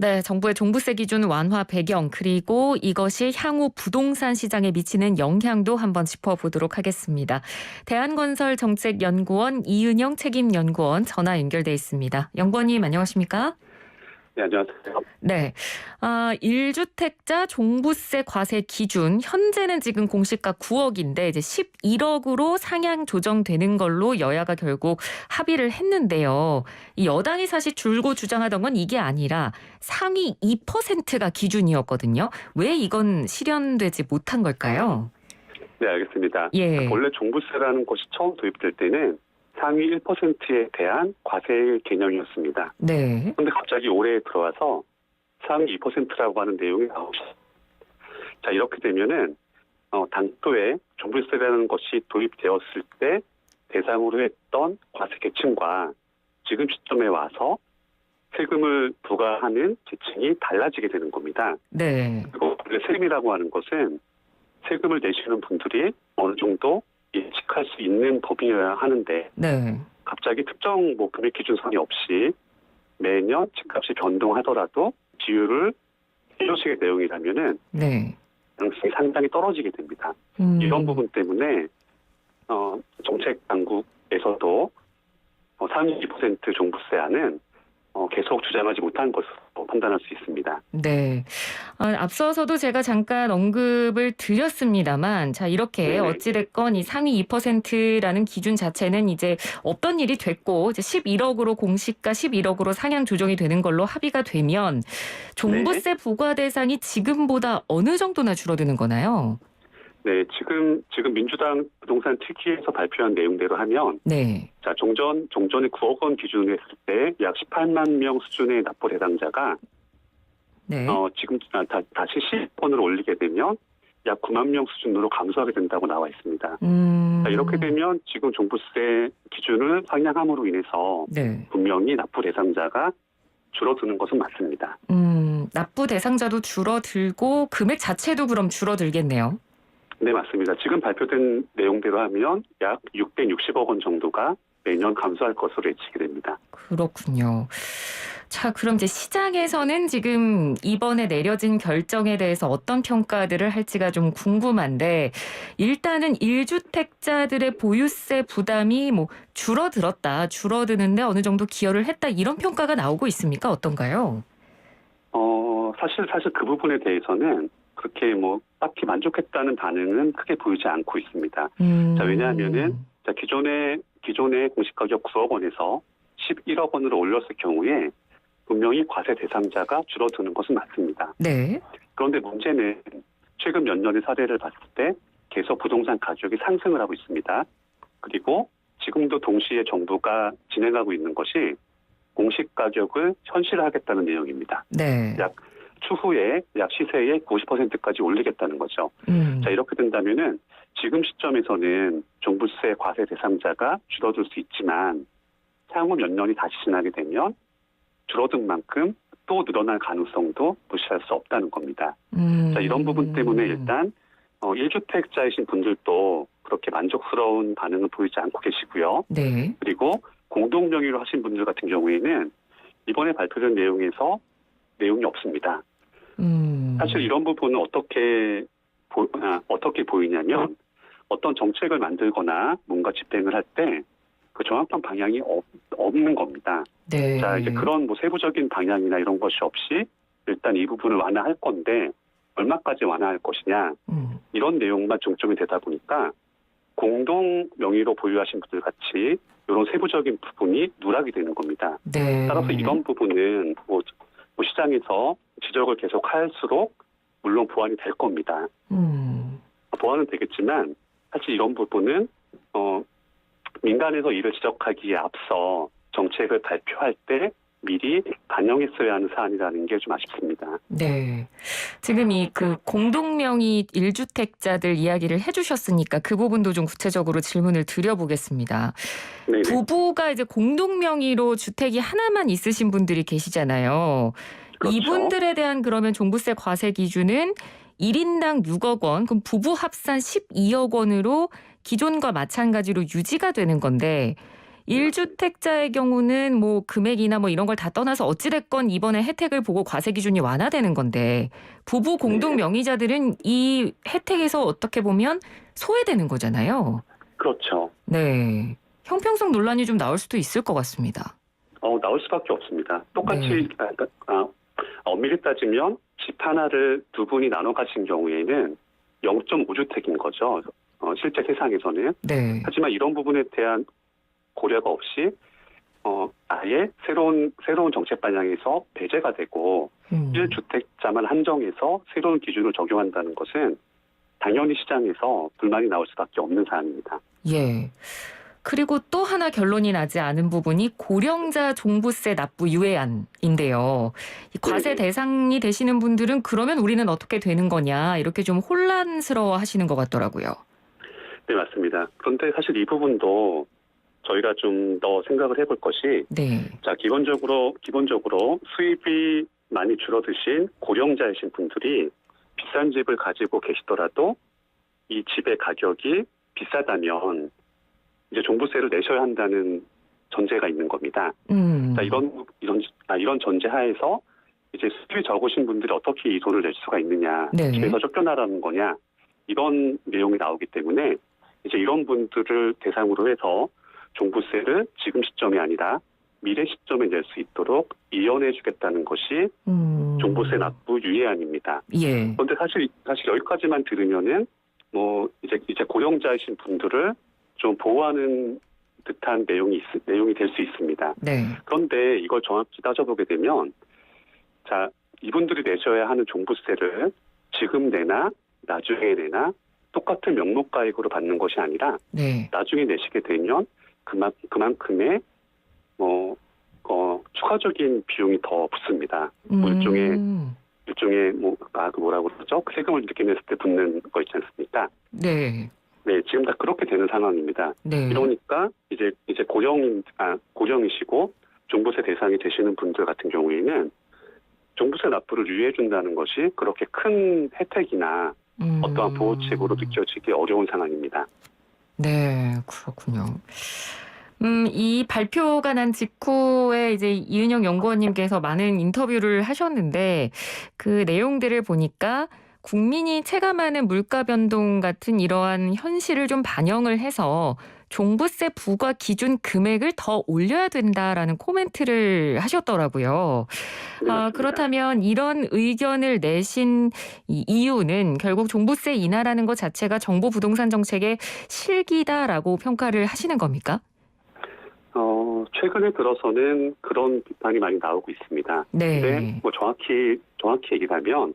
네, 정부의 종부세 기준 완화 배경 그리고 이것이 향후 부동산 시장에 미치는 영향도 한번 짚어보도록 하겠습니다. 대한건설정책연구원 이은영 책임연구원 전화 연결돼 있습니다. 연구원님 안녕하십니까? 네, 안녕하세요. 네, 1주택자 종부세 과세 기준 현재는 지금 공시가 9억인데 이제 11억으로 상향 조정되는 걸로 여야가 결국 합의를 했는데요. 이 여당이 사실 줄고 주장하던 건 이게 아니라 상위 2%가 기준이었거든요. 왜 이건 실현되지 못한 걸까요? 네, 알겠습니다. 예. 원래 종부세라는 것이 처음 도입될 때는 상위 1%에 대한 과세 개념이었습니다. 네. 그런데 갑자기 올해 들어와서 상위 2%라고 하는 내용이 나오죠. 자, 이렇게 되면은 당초에 종부세라는 것이 도입되었을 때 대상으로 했던 과세 계층과 지금 시점에 와서 세금을 부과하는 계층이 달라지게 되는 겁니다. 네. 그리고 원래 세금이라고 하는 것은 세금을 내시는 분들이 어느 정도 예측할 수 있는 법이어야 하는데 네. 갑자기 특정 금액 기준선이 없이 매년 집값이 변동하더라도 비율을 해주시게 내용이라면은 네. 가능성이 상당히 떨어지게 됩니다. 이런 부분 때문에 정책 당국에서도 상위 2% 종부세안은 계속 주장하지 못한 것으로 판단할 수 있습니다. 네. 앞서서도 제가 잠깐 언급을 드렸습니다만, 자, 이렇게 네네. 어찌됐건 이 상위 2%라는 기준 자체는 이제 없던 일이 됐고, 이제 11억으로 공시가 11억으로 상향 조정이 되는 걸로 합의가 되면 종부세 부과 대상이 지금보다 어느 정도나 줄어드는 거나요? 네, 지금 민주당 부동산 특위에서 발표한 내용대로 하면, 네. 자, 종전에 9억 원 기준으로 했을 때 약 18만 명 수준의 납부 대상자가 네. 지금 다시 10원을 올리게 되면 약 9만 명 수준으로 감소하게 된다고 나와 있습니다. 자, 이렇게 되면 지금 종부세 기준을 상향함으로 인해서 네. 분명히 납부 대상자가 줄어드는 것은 맞습니다. 납부 대상자도 줄어들고 금액 자체도 그럼 줄어들겠네요. 네, 맞습니다. 지금 발표된 내용대로 하면 약 660억 원 정도가 매년 감소할 것으로 예측이 됩니다. 그렇군요. 자, 그럼 이제 시장에서는 지금 이번에 내려진 결정에 대해서 어떤 평가들을 할지가 좀 궁금한데, 일단은 1주택자들의 보유세 부담이 줄어드는데 어느 정도 기여를 했다, 이런 평가가 나오고 있습니까? 어떤가요? 사실 그 부분에 대해서는 그렇게 딱히 만족했다는 반응은 크게 보이지 않고 있습니다. 자, 왜냐하면은 기존의 공시가격 9억 원에서 11억 원으로 올렸을 경우에 분명히 과세 대상자가 줄어드는 것은 맞습니다. 네. 그런데 문제는 최근 몇 년의 사례를 봤을 때 계속 부동산 가격이 상승을 하고 있습니다. 그리고 지금도 동시에 정부가 진행하고 있는 것이 공시가격을 현실화하겠다는 내용입니다. 네. 추후에 약 시세의 90%까지 올리겠다는 거죠. 자, 이렇게 된다면은 지금 시점에서는 종부세 과세 대상자가 줄어들 수 있지만 향후 몇 년이 다시 지나게 되면 줄어든 만큼 또 늘어날 가능성도 무시할 수 없다는 겁니다. 자, 이런 부분 때문에 일단 1주택자이신 분들도 그렇게 만족스러운 반응을 보이지 않고 계시고요. 네. 그리고 공동 명의로 하신 분들 같은 경우에는 이번에 발표된 내용에서 내용이 없습니다. 사실 이런 부분은 어떻게 보이냐면 어떤 정책을 만들거나 뭔가 집행을 할 때 그 정확한 방향이 없는 겁니다. 네. 자, 이제 그런 세부적인 방향이나 이런 것이 없이 일단 이 부분을 완화할 건데 얼마까지 완화할 것이냐 이런 내용만 중점이 되다 보니까 공동 명의로 보유하신 분들 같이 이런 세부적인 부분이 누락이 되는 겁니다. 네. 따라서 이런 부분은 시장에서 지적을 계속 할수록 물론 보완이 될 겁니다. 보완은 되겠지만 사실 이런 부분은 민간에서 이를 지적하기에 앞서 정책을 발표할 때 미리 반영했어야 하는 사안이라는 게 좀 아쉽습니다. 네. 지금 공동명의 1주택자들 이야기를 해주셨으니까 그 부분도 좀 구체적으로 질문을 드려보겠습니다. 네네. 부부가 이제 공동명의로 주택이 하나만 있으신 분들이 계시잖아요. 그렇죠. 이분들에 대한 그러면 종부세 과세 기준은 1인당 6억 원, 그럼 부부 합산 12억 원으로 기존과 마찬가지로 유지가 되는 건데 1주택자의 경우는 뭐 금액이나 뭐 이런 걸 다 떠나서 어찌됐건 이번에 혜택을 보고 과세 기준이 완화되는 건데 부부 공동 네. 명의자들은 이 혜택에서 어떻게 보면 소외되는 거잖아요. 그렇죠. 네. 형평성 논란이 좀 나올 수도 있을 것 같습니다. 나올 수밖에 없습니다. 네. 똑같이 엄밀히 따지면 집 하나를 두 분이 나눠 가진 경우에는 0.5주택인 거죠. 실제 세상에서는. 네. 하지만 이런 부분에 대한 고려가 없이 아예 새로운 정책 방향에서 배제가 되고 1주택자만 한정해서 새로운 기준을 적용한다는 것은 당연히 시장에서 불만이 나올 수밖에 없는 사안입니다. 예. 그리고 또 하나 결론이 나지 않은 부분이 고령자 종부세 납부 유예안인데요. 이 과세 네네. 대상이 되시는 분들은 그러면 우리는 어떻게 되는 거냐 이렇게 좀 혼란스러워 하시는 것 같더라고요. 네, 맞습니다. 그런데 사실 이 부분도 저희가 좀 더 생각을 해볼 것이, 네. 자, 기본적으로 수입이 많이 줄어드신 고령자이신 분들이 비싼 집을 가지고 계시더라도 이 집의 가격이 비싸다면 이제 종부세를 내셔야 한다는 전제가 있는 겁니다. 자, 이런 전제 하에서 이제 수입이 적으신 분들이 어떻게 이 돈을 낼 수가 있느냐, 네. 집에서 쫓겨나라는 거냐, 이런 내용이 나오기 때문에 이제 이런 분들을 대상으로 해서 종부세를 지금 시점이 아니라 미래 시점에 낼 수 있도록 이연해 주겠다는 것이 종부세 납부 유예안입니다. 예. 그런데 사실 여기까지만 들으면은 뭐 이제 고령자이신 분들을 좀 보호하는 듯한 내용이 될 수 있습니다. 네. 그런데 이걸 정확히 따져보게 되면, 자, 이분들이 내셔야 하는 종부세를 지금 내나 나중에 내나 똑같은 명목가액으로 받는 것이 아니라 네. 나중에 내시게 되면 그만큼의 추가적인 비용이 더 붙습니다. 뭐 일종의 뭐라고 그러죠? 그 세금을 늦게 냈을 때 붙는 거 있지 않습니까? 네. 네, 지금 다 그렇게 되는 상황입니다. 네. 이러니까 이제 고령이시고 종부세 대상이 되시는 분들 같은 경우에는 종부세 납부를 유예해 준다는 것이 그렇게 큰 혜택이나 어떠한 보호책으로 느껴지기 어려운 상황입니다. 네, 그렇군요. 이 발표가 난 직후에 이제 이은영 연구원님께서 많은 인터뷰를 하셨는데 그 내용들을 보니까 국민이 체감하는 물가 변동 같은 이러한 현실을 좀 반영을 해서 종부세 부과 기준 금액을 더 올려야 된다라는 코멘트를 하셨더라고요. 네, 그렇다면 이런 의견을 내신 이유는 결국 종부세 인하라는 것 자체가 정부 부동산 정책의 실기다라고 평가를 하시는 겁니까? 최근에 들어서는 그런 비판이 많이 나오고 있습니다. 네. 근데 뭐 정확히 얘기하면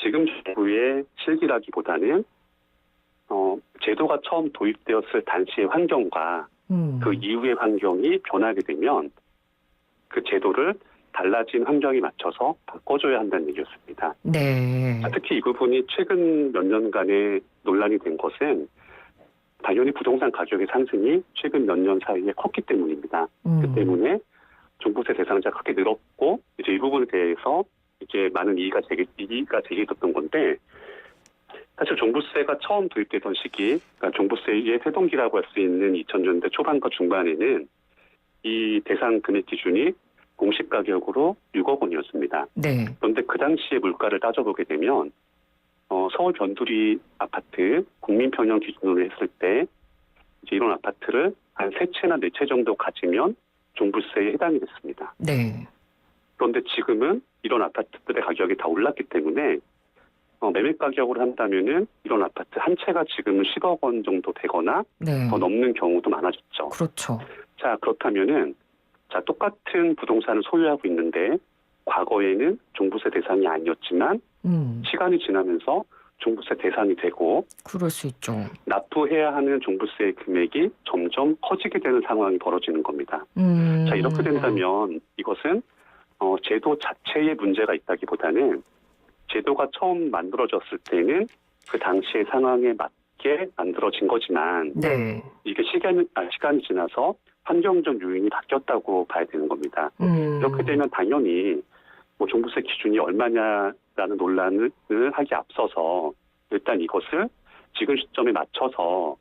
지금 정부의 실기라기보다는 제도가 처음 도입되었을 당시의 환경과 그 이후의 환경이 변하게 되면 그 제도를 달라진 환경에 맞춰서 바꿔줘야 한다는 얘기였습니다. 네. 특히 이 부분이 최근 몇 년간의 논란이 된 것은 당연히 부동산 가격의 상승이 최근 몇 년 사이에 컸기 때문입니다. 그 때문에 종부세 대상자가 크게 늘었고 이제 이 부분에 대해서 이제 많은 이의가 제기됐던 건데, 사실 종부세가 처음 도입되던 시기, 그러니까 종부세의 세동기라고 할 수 있는 2000년대 초반과 중반에는 이 대상 금액 기준이 공시 가격으로 6억 원이었습니다. 네. 그런데 그 당시의 물가를 따져보게 되면 서울 변두리 아파트 국민평형 기준으로 했을 때 이제 이런 아파트를 한 3채나 4채 정도 가지면 종부세에 해당이 됐습니다. 네. 그런데 지금은 이런 아파트들의 가격이 다 올랐기 때문에 매매 가격으로 한다면은 이런 아파트 한 채가 지금은 10억 원 정도 되거나 네. 더 넘는 경우도 많아졌죠. 그렇죠. 자, 그렇다면은 똑같은 부동산을 소유하고 있는데 과거에는 종부세 대상이 아니었지만 시간이 지나면서 종부세 대상이 되고 그럴 수 있죠. 납부해야 하는 종부세 금액이 점점 커지게 되는 상황이 벌어지는 겁니다. 자, 이렇게 된다면 이것은 제도 자체에 문제가 있다기보다는 제도가 처음 만들어졌을 때는 그 당시의 상황에 맞게 만들어진 거지만 네. 이게 시간이 지나서 환경적 요인이 바뀌었다고 봐야 되는 겁니다. 이렇게 되면 당연히 뭐 종부세 기준이 얼마냐라는 논란을 하기 앞서서 일단 이것을 지금 시점에 맞춰서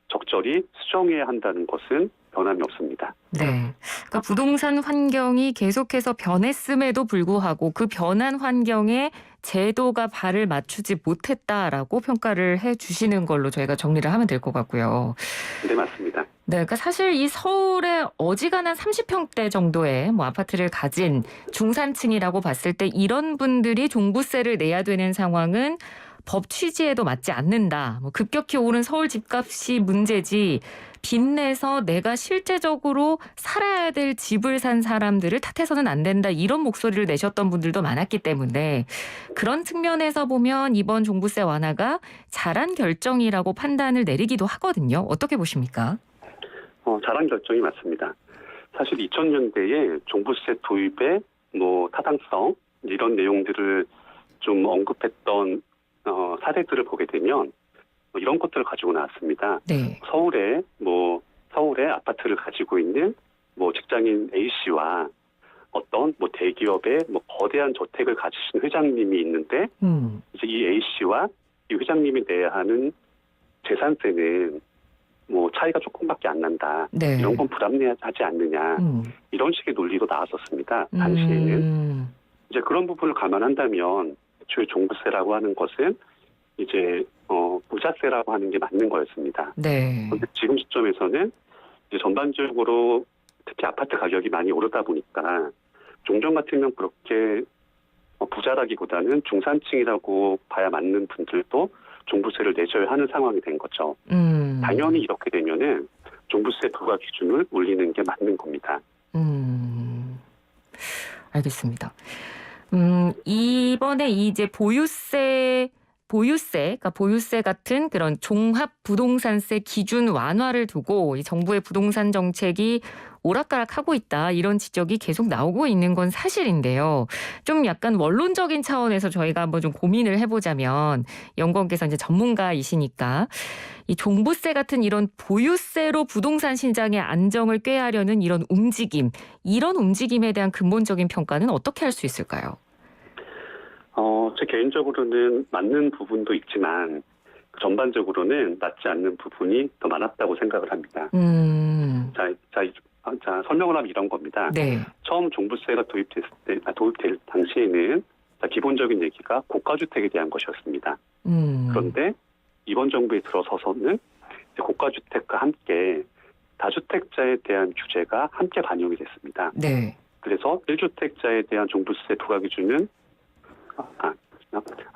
적절히 수정해야 한다는 것은 변함이 없습니다. 네. 그러니까 부동산 환경이 계속해서 변했음에도 불구하고 그 변한 환경에 제도가 발을 맞추지 못했다라고 평가를 해 주시는 걸로 저희가 정리를 하면 될 것 같고요. 네, 맞습니다. 네, 그러니까 사실 이 서울의 어지간한 30평대 정도의 뭐 아파트를 가진 중산층이라고 봤을 때 이런 분들이 종부세를 내야 되는 상황은 법 취지에도 맞지 않는다. 뭐 급격히 오른 서울 집값이 문제지 빚내서 내가 실제적으로 살아야 될 집을 산 사람들을 탓해서는 안 된다. 이런 목소리를 내셨던 분들도 많았기 때문에 그런 측면에서 보면 이번 종부세 완화가 잘한 결정이라고 판단을 내리기도 하거든요. 어떻게 보십니까? 잘한 결정이 맞습니다. 사실 2000년대에 종부세 도입의 뭐 타당성 이런 내용들을 좀 언급했던 사례들을 보게 되면 이런 것들을 가지고 나왔습니다. 네. 서울에 아파트를 가지고 있는 뭐 직장인 A 씨와 어떤 뭐 대기업의 뭐 거대한 저택을 가지신 회장님이 있는데 이제 이 A 씨와 이 회장님이 내야 하는 재산세는 뭐 차이가 조금밖에 안 난다. 네. 이런 건 불합리하지 않느냐. 이런 식의 논리도 나왔었습니다. 당시에는. 이제 그런 부분을 감안한다면 애초에 종부세라고 하는 것은 이제 부자세라고 하는 게 맞는 거였습니다. 네. 그런데 지금 시점에서는 이제 전반적으로 특히 아파트 가격이 많이 오르다 보니까 종전 같으면 그렇게 부자라기보다는 중산층이라고 봐야 맞는 분들도 종부세를 내줘야 하는 상황이 된 거죠. 당연히 이렇게 되면은 종부세 부과 기준을 올리는 게 맞는 겁니다. 알겠습니다. 이번에 이제 그러니까 보유세 같은 그런 종합 부동산세 기준 완화를 두고 이 정부의 부동산 정책이 오락가락하고 있다 이런 지적이 계속 나오고 있는 건 사실인데요. 좀 약간 원론적인 차원에서 저희가 한번 좀 고민을 해보자면 연구원께서 이제 전문가이시니까 이 종부세 같은 이런 보유세로 부동산 시장의 안정을 꾀하려는 이런 움직임에 대한 근본적인 평가는 어떻게 할 수 있을까요? 제 개인적으로는 맞는 부분도 있지만 전반적으로는 맞지 않는 부분이 더 많았다고 생각을 합니다. 자, 설명을 하면 이런 겁니다. 네. 처음 종부세가 도입될 당시에는 기본적인 얘기가 고가주택에 대한 것이었습니다. 그런데 이번 정부에 들어서서는 고가주택과 함께 다주택자에 대한 규제가 함께 반영이 됐습니다. 네. 그래서 1주택자에 대한 종부세 부과 기준은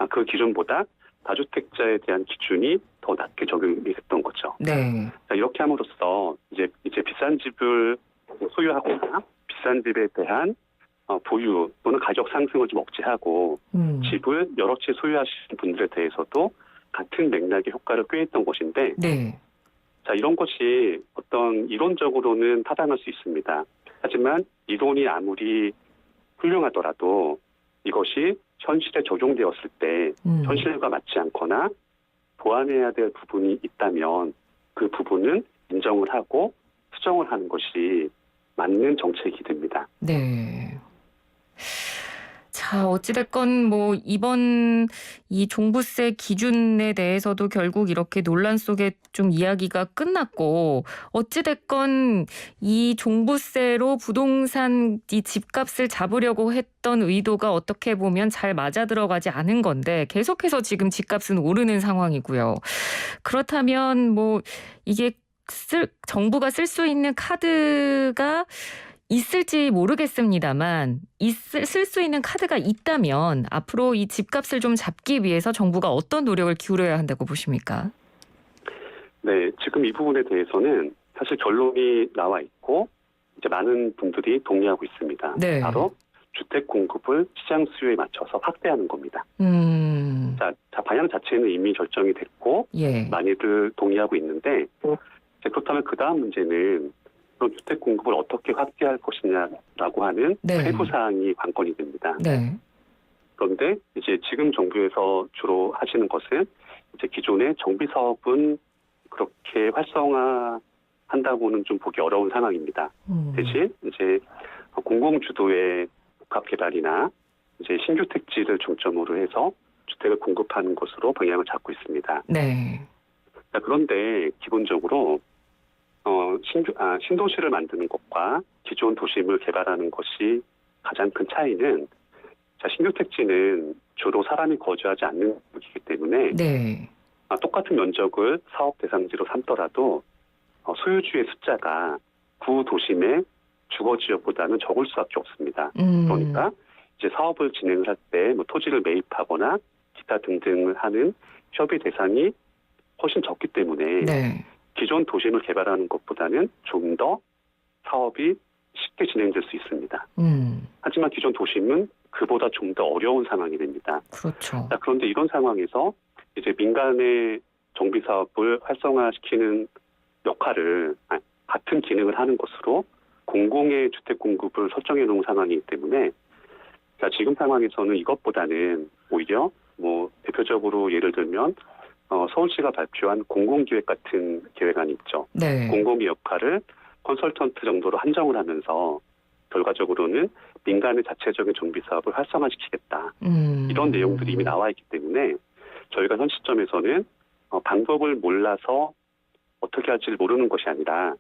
그 기준보다 다주택자에 대한 기준이 더 낮게 적용이 됐던 거죠. 네. 자, 이렇게 함으로써 이제 비싼 집을 소유하거나 비싼 집에 대한 보유 또는 가격 상승을 좀 억제하고 집을 여러 채 소유하시는 분들에 대해서도 같은 맥락의 효과를 꾀했던 것인데, 네. 자, 이런 것이 어떤 이론적으로는 타당할 수 있습니다. 하지만 이론이 아무리 훌륭하더라도 이것이 현실에 적용되었을 때 현실과 맞지 않거나 보완해야 될 부분이 있다면 그 부분은 인정을 하고 수정을 하는 것이 맞는 정책이 됩니다. 네. 자, 어찌됐건 뭐 이번 이 종부세 기준에 대해서도 결국 이렇게 논란 속에 좀 이야기가 끝났고 어찌됐건 이 종부세로 부동산 이 집값을 잡으려고 했던 의도가 어떻게 보면 잘 맞아 들어가지 않은 건데 계속해서 지금 집값은 오르는 상황이고요. 그렇다면 뭐 이게 정부가 쓸 수 있는 카드가 있을지 모르겠습니다만 쓸 수 있는 카드가 있다면 앞으로 이 집값을 좀 잡기 위해서 정부가 어떤 노력을 기울여야 한다고 보십니까? 네, 지금 이 부분에 대해서는 사실 결론이 나와 있고 이제 많은 분들이 동의하고 있습니다. 네. 바로 주택 공급을 시장 수요에 맞춰서 확대하는 겁니다. 자, 방향 자체는 이미 결정이 됐고 예. 많이들 동의하고 있는데 그렇다면 그 다음 문제는 그런 주택 공급을 어떻게 확대할 것이냐라고 하는 네. 세부 사항이 관건이 됩니다. 네. 그런데 이제 지금 정부에서 주로 하시는 것은 이제 기존의 정비 사업은 그렇게 활성화한다고는 좀 보기 어려운 상황입니다. 대신 이제 공공 주도의 복합 개발이나 이제 신규 택지를 중점으로 해서 주택을 공급하는 것으로 방향을 잡고 있습니다. 네. 자, 그런데 기본적으로 신도시를 만드는 것과 기존 도심을 개발하는 것이 가장 큰 차이는, 자, 신규 택지는 주로 사람이 거주하지 않는 곳이기 때문에 네. 똑같은 면적을 사업 대상지로 삼더라도 소유주의 숫자가 구도심의 주거 지역보다는 적을 수밖에 없습니다. 그러니까 이제 사업을 진행을 할 때 뭐 토지를 매입하거나 기타 등등을 하는 협의 대상이 훨씬 적기 때문에 네. 기존 도심을 개발하는 것보다는 좀 더 사업이 쉽게 진행될 수 있습니다. 하지만 기존 도심은 그보다 좀 더 어려운 상황이 됩니다. 그렇죠. 자, 그런데 이런 상황에서 이제 민간의 정비 사업을 활성화시키는 역할을 같은 기능을 하는 것으로 공공의 주택 공급을 설정해 놓은 상황이기 때문에, 자, 지금 상황에서는 이것보다는 오히려 뭐 대표적으로 예를 들면 서울시가 발표한 공공기획 같은 계획안이 있죠. 네. 공공의 역할을 컨설턴트 정도로 한정을 하면서 결과적으로는 민간의 자체적인 정비 사업을 활성화시키겠다. 이런 내용들이 이미 나와 있기 때문에 저희가 현 시점에서는 방법을 몰라서 어떻게 할지를 모르는 것이 아니라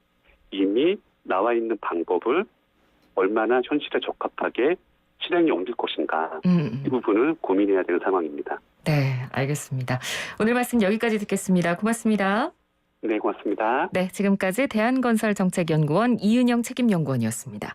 이미 나와 있는 방법을 얼마나 현실에 적합하게 실행에 옮길 것인가, 이 부분을 고민해야 되는 상황입니다. 네, 알겠습니다. 오늘 말씀 여기까지 듣겠습니다. 고맙습니다. 네, 고맙습니다. 네, 지금까지 대한건설정책연구원 이은영 책임연구원이었습니다.